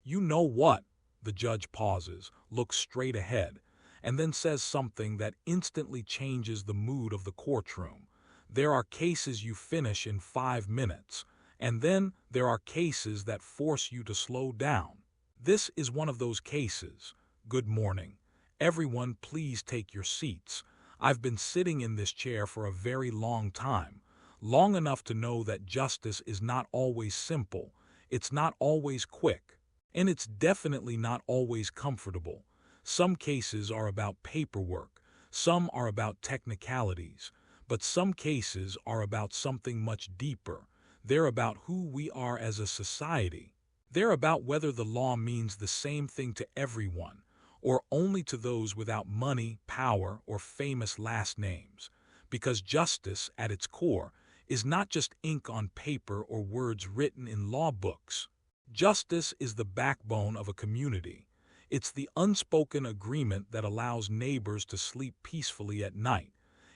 You know what? The judge pauses, looks straight ahead, and then says something that instantly changes the mood of the courtroom. There are cases you finish in 5 minutes, and then there are cases that force you to slow down. This is one of those cases. Good morning. Everyone, please take your seats. I've been sitting in this chair for a very long time, long enough to know that justice is not always simple, it's not always quick, and it's definitely not always comfortable. Some cases are about paperwork, some are about technicalities, but some cases are about something much deeper. They're about who we are as a society. They're about whether the law means the same thing to everyone, or only to those without money, power, or famous last names. Because justice, at its core, is not just ink on paper or words written in law books. Justice is the backbone of a community. It's the unspoken agreement that allows neighbors to sleep peacefully at night.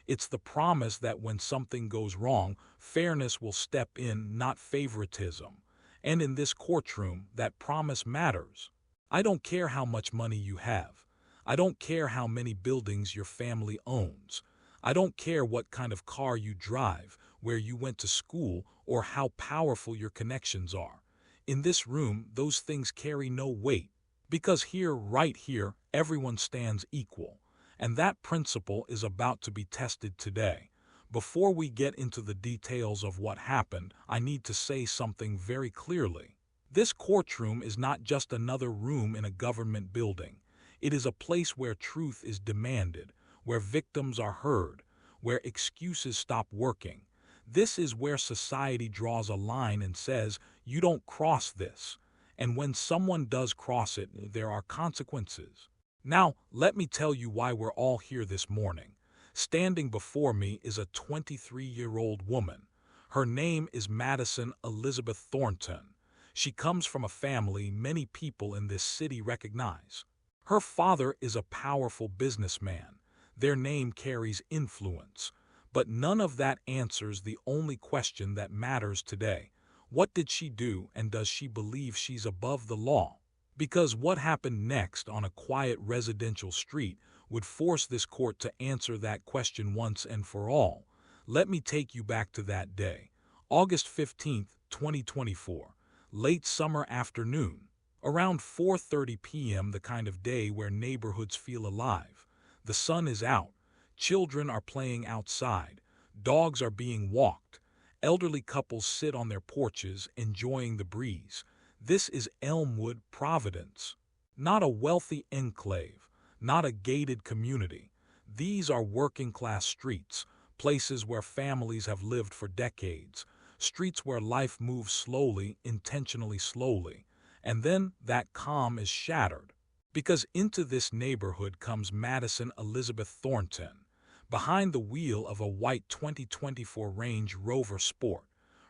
It's the promise that when something goes wrong, fairness will step in, not favoritism. And in this courtroom, that promise matters. I don't care how much money you have. I don't care how many buildings your family owns. I don't care what kind of car you drive, where you went to school, or how powerful your connections are. In this room, those things carry no weight. Because here, right here, everyone stands equal. And that principle is about to be tested today. Before we get into the details of what happened, I need to say something very clearly. This courtroom is not just another room in a government building. It is a place where truth is demanded, where victims are heard, where excuses stop working. This is where society draws a line and says, you don't cross this. And when someone does cross it, there are consequences. Now, let me tell you why we're all here this morning. Standing before me is a 23-year-old woman. Her name is Madison Elizabeth Thornton. She comes from a family many people in this city recognize. Her father is a powerful businessman. Their name carries influence. But none of that answers the only question that matters today. What did she do, and does she believe she's above the law? Because what happened next on a quiet residential street would force this court to answer that question once and for all. Let me take you back to that day. August 15th, 2024. Late summer afternoon. Around 4:30 p.m., the kind of day where neighborhoods feel alive. The sun is out. Children are playing outside. Dogs are being walked. Elderly couples sit on their porches, enjoying the breeze. This is Elmwood, Providence. Not a wealthy enclave, not a gated community. These are working-class streets, places where families have lived for decades, streets where life moves slowly, intentionally slowly. And then that calm is shattered. Because into this neighborhood comes Madison Elizabeth Thornton, behind the wheel of a white 2024 Range Rover Sport,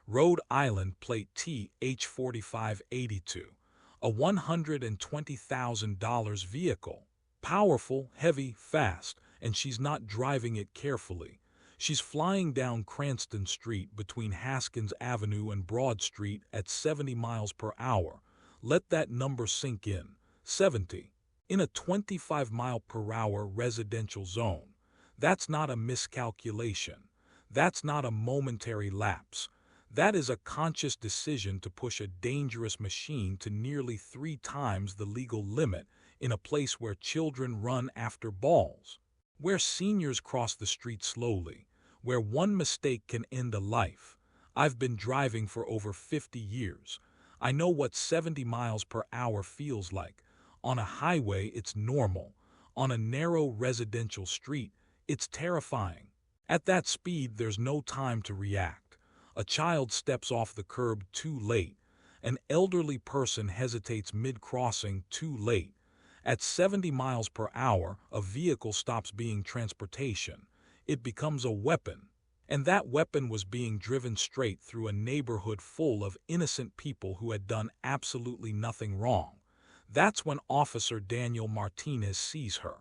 Rhode Island plate TH4582, a $120,000 vehicle. Powerful, heavy, fast, and she's not driving it carefully. She's flying down Cranston Street between Haskins Avenue and Broad Street at 70 miles per hour. Let that number sink in. 70. In a 25-mile-per-hour residential zone. That's not a miscalculation. That's not a momentary lapse. That is a conscious decision to push a dangerous machine to nearly 3 times the legal limit in a place where children run after balls, where seniors cross the street slowly, where one mistake can end a life. I've been driving for over 50 years. I know what 70 miles per hour feels like. On a highway, it's normal. On a narrow residential street, it's terrifying. At that speed, there's no time to react. A child steps off the curb too late. An elderly person hesitates mid-crossing too late. At 70 miles per hour, a vehicle stops being transportation. It becomes a weapon. And that weapon was being driven straight through a neighborhood full of innocent people who had done absolutely nothing wrong. That's when Officer Daniel Martinez sees her.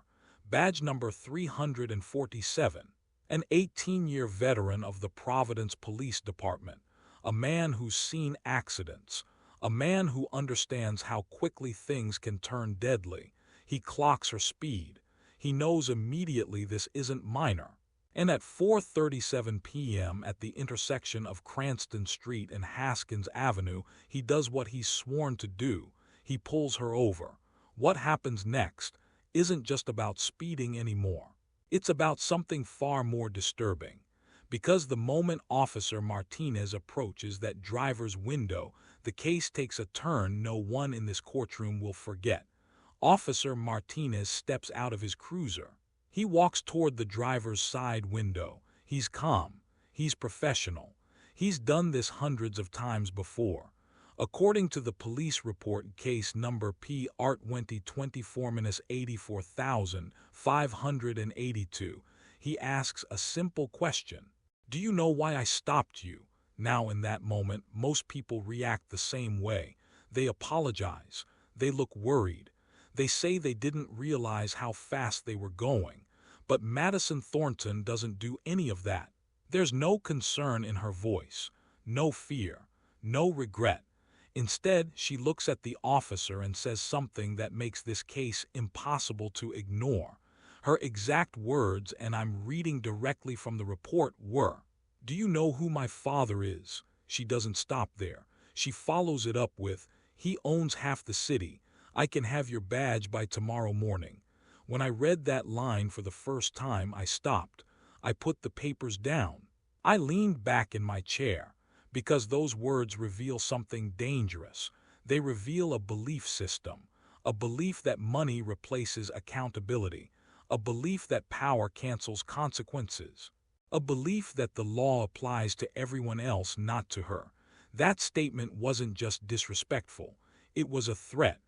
Badge number 347. An 18-year veteran of the Providence Police Department. A man who's seen accidents. A man who understands how quickly things can turn deadly. He clocks her speed. He knows immediately this isn't minor. And at 4:37 p.m. at the intersection of Cranston Street and Haskins Avenue, he does what he's sworn to do. He pulls her over. What happens next isn't just about speeding anymore. It's about something far more disturbing. Because the moment Officer Martinez approaches that driver's window, the case takes a turn no one in this courtroom will forget. Officer Martinez steps out of his cruiser. He walks toward the driver's side window. He's calm. He's professional. He's done this hundreds of times before. According to the police report, case number P. Art 2024-84,582, he asks a simple question. Do you know why I stopped you? Now in that moment, most people react the same way. They apologize. They look worried. They say they didn't realize how fast they were going. But Madison Thornton doesn't do any of that. There's no concern in her voice, no fear, no regret. Instead, she looks at the officer and says something that makes this case impossible to ignore. Her exact words, and I'm reading directly from the report, were, "Do you know who my father is?" She doesn't stop there. She follows it up with, "He owns half the city. I can have your badge by tomorrow morning." When I read that line for the first time, I stopped. I put the papers down. I leaned back in my chair. Because those words reveal something dangerous. They reveal a belief system, a belief that money replaces accountability, a belief that power cancels consequences, a belief that the law applies to everyone else, not to her. That statement wasn't just disrespectful. It was a threat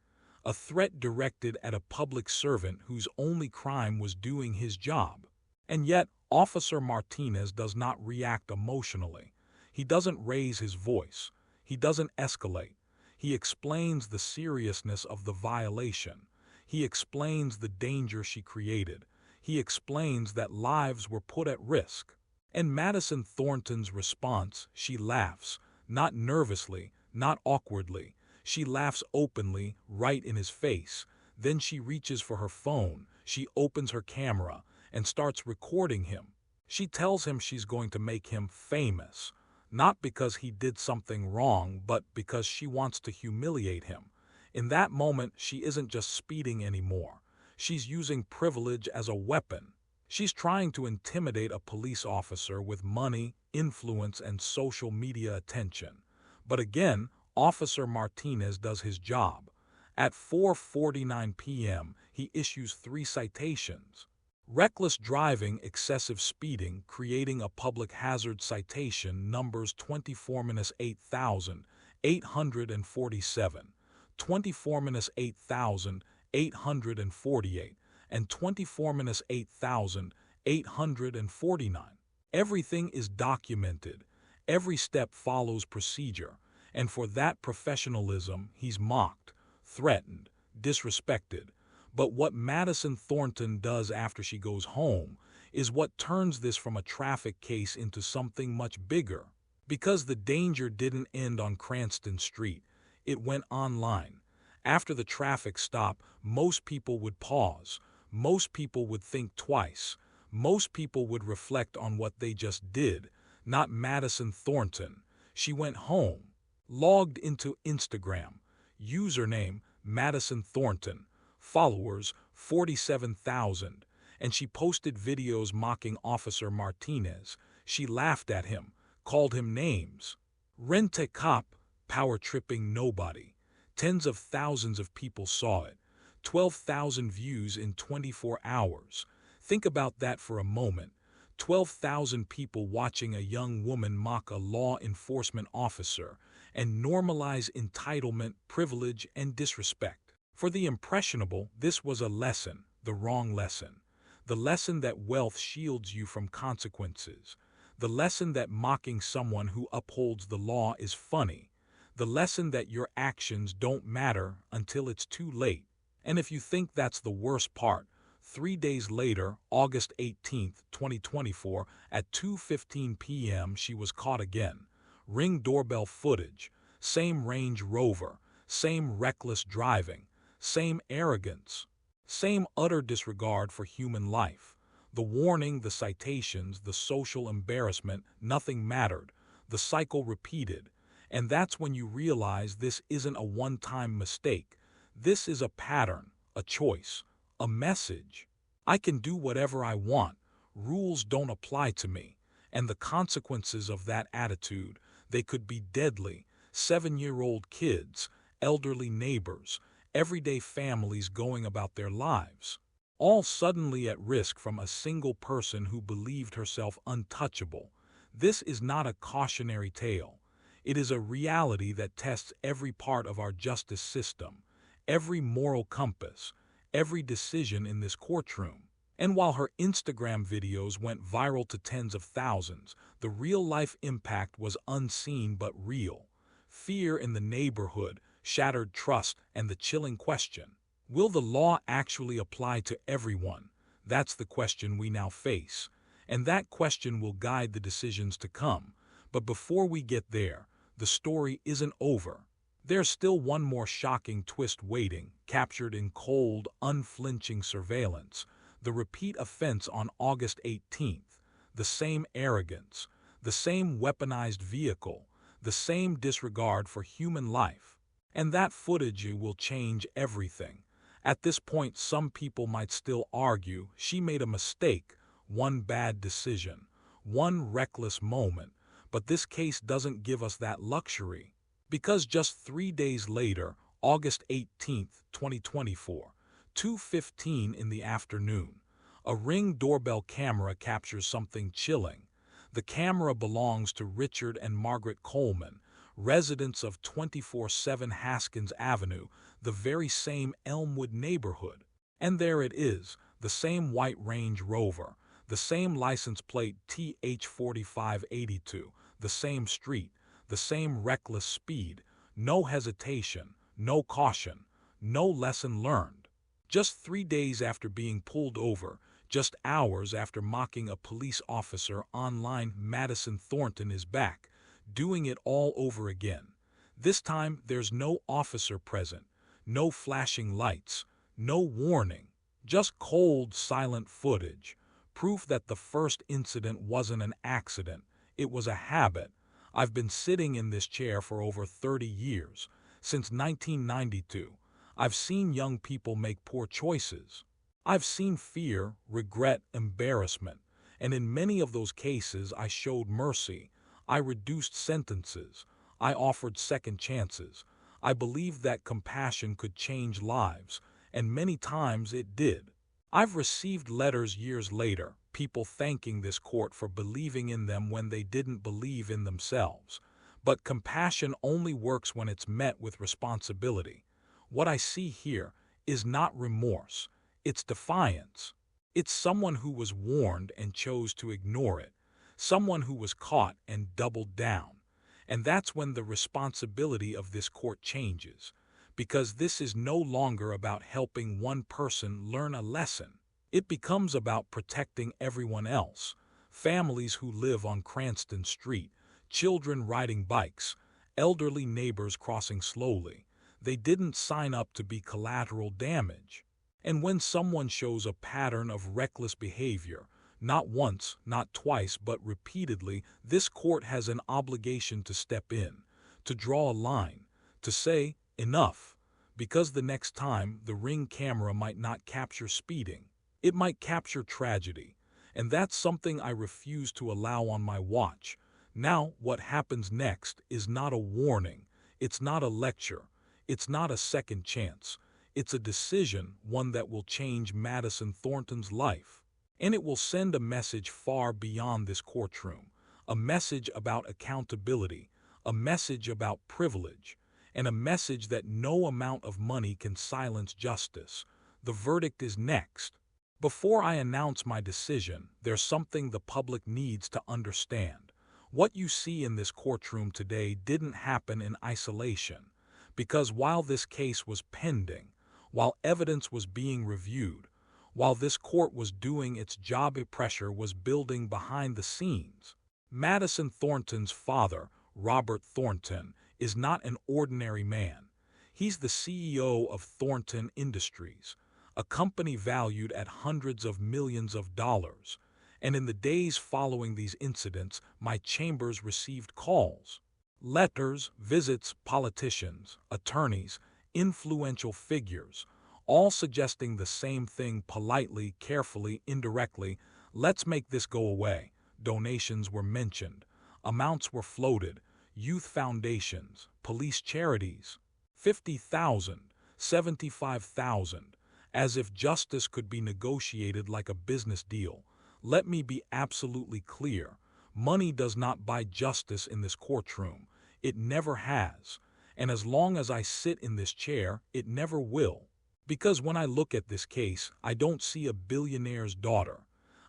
directed at a public servant whose only crime was doing his job. And yet, Officer Martinez does not react emotionally. He doesn't raise his voice. He doesn't escalate. He explains the seriousness of the violation. He explains the danger she created. He explains that lives were put at risk. And Madison Thornton's response, she laughs, not nervously, not awkwardly. She laughs openly, right in his face. Then she reaches for her phone. She opens her camera and starts recording him. She tells him she's going to make him famous. Not because he did something wrong, but because she wants to humiliate him. In that moment, she isn't just speeding anymore. She's using privilege as a weapon. She's trying to intimidate a police officer with money, influence, and social media attention. But again, Officer Martinez does his job. At 4:49 p.m., he issues 3 citations. Reckless driving, excessive speeding, creating a public hazard citation numbers 24-8,847, 24-8,848, and 24-8,849. Everything is documented. Every step follows procedure. And for that professionalism, he's mocked, threatened, disrespected. But what Madison Thornton does after she goes home is what turns this from a traffic case into something much bigger. Because the danger didn't end on Cranston Street, it went online. After the traffic stop, most people would pause. Most people would think twice. Most people would reflect on what they just did. Not Madison Thornton. She went home, logged into Instagram, username Madison Thornton, followers 47,000, and she posted videos mocking Officer Martinez. She laughed at him, called him names. Rent-a-cop, power-tripping nobody. Tens of thousands of people saw it. 12,000 views in 24 hours. Think about that for a moment. 12,000 people watching a young woman mock a law enforcement officer and normalize entitlement, privilege, and disrespect. For the impressionable, this was a lesson, the wrong lesson. The lesson that wealth shields you from consequences. The lesson that mocking someone who upholds the law is funny. The lesson that your actions don't matter until it's too late. And if you think that's the worst part, 3 days later, August 18, 2024, at 2:15 p.m. she was caught again. Ring doorbell footage. same Range Rover, same reckless driving, same arrogance, same utter disregard for human life. The warning, the citations, the social embarrassment, nothing mattered. The cycle repeated. And that's when you realize this isn't a one-time mistake. This is a pattern, a choice, a message. I can do whatever I want. Rules don't apply to me. And the consequences of that attitude, they could be deadly. 7-year-old kids, elderly neighbors, everyday families going about their lives, all suddenly at risk from a single person who believed herself untouchable. This is not a cautionary tale. It is a reality that tests every part of our justice system, every moral compass, every decision in this courtroom. And while her Instagram videos went viral to tens of thousands, the real-life impact was unseen but real. Fear in the neighborhood, shattered trust, and the chilling question: will the law actually apply to everyone? That's the question we now face. And that question will guide the decisions to come. But before we get there, the story isn't over. There's still one more shocking twist waiting, captured in cold, unflinching surveillance. The repeat offense on August 18th, the same arrogance, the same weaponized vehicle, the same disregard for human life. And that footage will change everything. At this point, some people might still argue she made a mistake, one bad decision, one reckless moment, but this case doesn't give us that luxury. Because just 3 days later, August 18th, 2024, 2:15 in the afternoon, a Ring doorbell camera captures something chilling. The camera belongs to Richard and Margaret Coleman, residents of 24/7 Haskins Avenue, the very same Elmwood neighborhood. And there it is, the same white Range Rover, the same license plate TH4582, the same street, the same reckless speed, no hesitation, no caution, no lesson learned. Just 3 days after being pulled over, just hours after mocking a police officer online, Madison Thornton is back, doing it all over again. This time, there's no officer present, no flashing lights, no warning, just cold, silent footage, proof that the first incident wasn't an accident, it was a habit. I've been sitting in this chair for over 30 years, since 1992. I've seen young people make poor choices. I've seen fear, regret, embarrassment, and in many of those cases I showed mercy. I reduced sentences. I offered second chances. I believed that compassion could change lives, and many times it did. I've received letters years later, people thanking this court for believing in them when they didn't believe in themselves. But compassion only works when it's met with responsibility. What I see here is not remorse. It's defiance. It's someone who was warned and chose to ignore it. Someone who was caught and doubled down. And that's when the responsibility of this court changes. Because this is no longer about helping one person learn a lesson. It becomes about protecting everyone else. Families who live on Cranston Street, children riding bikes, elderly neighbors crossing slowly. They didn't sign up to be collateral damage. And when someone shows a pattern of reckless behavior, not once, not twice, but repeatedly, this court has an obligation to step in, to draw a line, to say, enough, because the next time the Ring camera might not capture speeding, it might capture tragedy, and that's something I refuse to allow on my watch. Now, what happens next is not a warning, it's not a lecture, it's not a second chance. It's a decision, one that will change Madison Thornton's life. And it will send a message far beyond this courtroom, a message about accountability, a message about privilege, and a message that no amount of money can silence justice. The verdict is next. Before I announce my decision, there's something the public needs to understand. What you see in this courtroom today didn't happen in isolation, because while this case was pending, while evidence was being reviewed, while this court was doing its job, pressure was building behind the scenes. Madison Thornton's father, Robert Thornton, is not an ordinary man. He's the CEO of Thornton Industries, a company valued at hundreds of millions of dollars. And in the days following these incidents, my chambers received calls, letters, visits, politicians, attorneys, influential figures, all suggesting the same thing politely, carefully, indirectly. Let's make this go away. Donations were mentioned. Amounts were floated. Youth foundations, police charities. 50,000, 75,000, as if justice could be negotiated like a business deal. Let me be absolutely clear. Money does not buy justice in this courtroom. It never has. And as long as I sit in this chair, it never will. Because when I look at this case, I don't see a billionaire's daughter.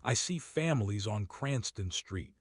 I see families on Cranston Street.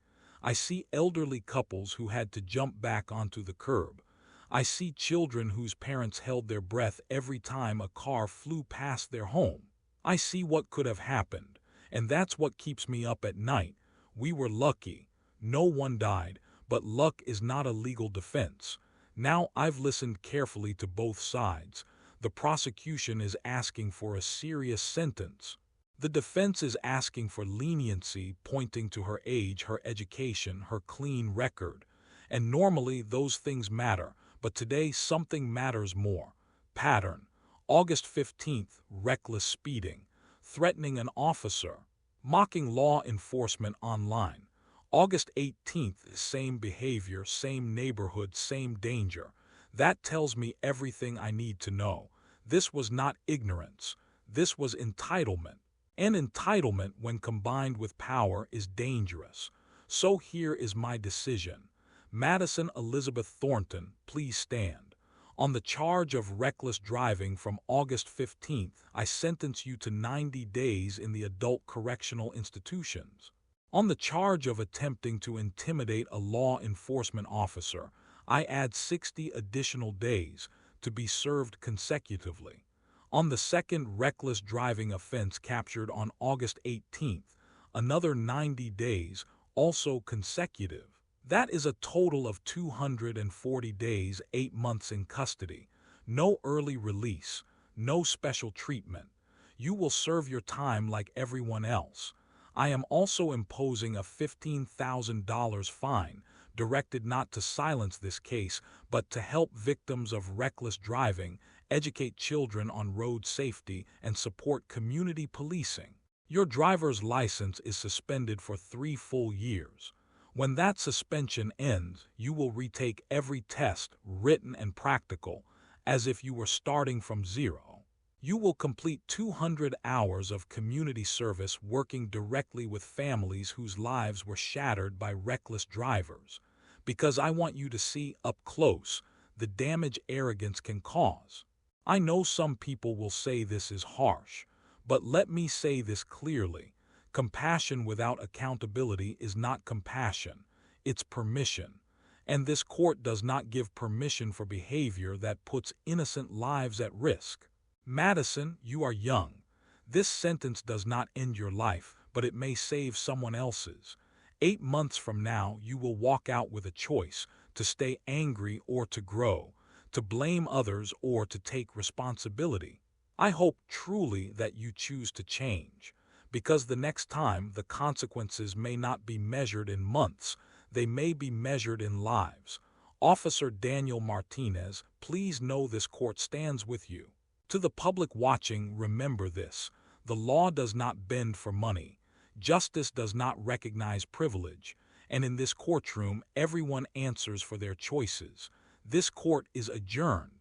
I see elderly couples who had to jump back onto the curb. I see children whose parents held their breath every time a car flew past their home. I see what could have happened, and that's what keeps me up at night. We were lucky. No one died, but luck is not a legal defense. Now I've listened carefully to both sides. The prosecution is asking for a serious sentence. The defense is asking for leniency, pointing to her age, her education, her clean record. And normally those things matter, but today something matters more. Pattern. August 15th, reckless speeding, threatening an officer, mocking law enforcement online. August 18th, same behavior, same neighborhood, same danger. That tells me everything I need to know. This was not ignorance. This was entitlement. And entitlement, when combined with power, is dangerous. So here is my decision. Madison Elizabeth Thornton, please stand. On the charge of reckless driving from August 15th, I sentence you to 90 days in the adult correctional institutions. On the charge of attempting to intimidate a law enforcement officer, I add 60 additional days to be served consecutively. On the second reckless driving offense captured on August 18th, another 90 days, also consecutive. That is a total of 240 days, 8 months in custody. No early release, no special treatment. You will serve your time like everyone else. I am also imposing a $15,000 fine, directed not to silence this case, but to help victims of reckless driving, educate children on road safety, and support community policing. Your driver's license is suspended for 3 full years. When that suspension ends, you will retake every test, written and practical, as if you were starting from zero. You will complete 200 hours of community service working directly with families whose lives were shattered by reckless drivers, because I want you to see up close the damage arrogance can cause. I know some people will say this is harsh, but let me say this clearly. Compassion without accountability is not compassion, it's permission. And this court does not give permission for behavior that puts innocent lives at risk. Madison, you are young. This sentence does not end your life, but it may save someone else's. 8 months from now, you will walk out with a choice: to stay angry or to grow, to blame others or to take responsibility. I hope truly that you choose to change, because the next time the consequences may not be measured in months, they may be measured in lives. Officer Daniel Martinez, please know this court stands with you. To the public watching, remember this: the law does not bend for money. Justice does not recognize privilege. And in this courtroom, everyone answers for their choices. This court is adjourned.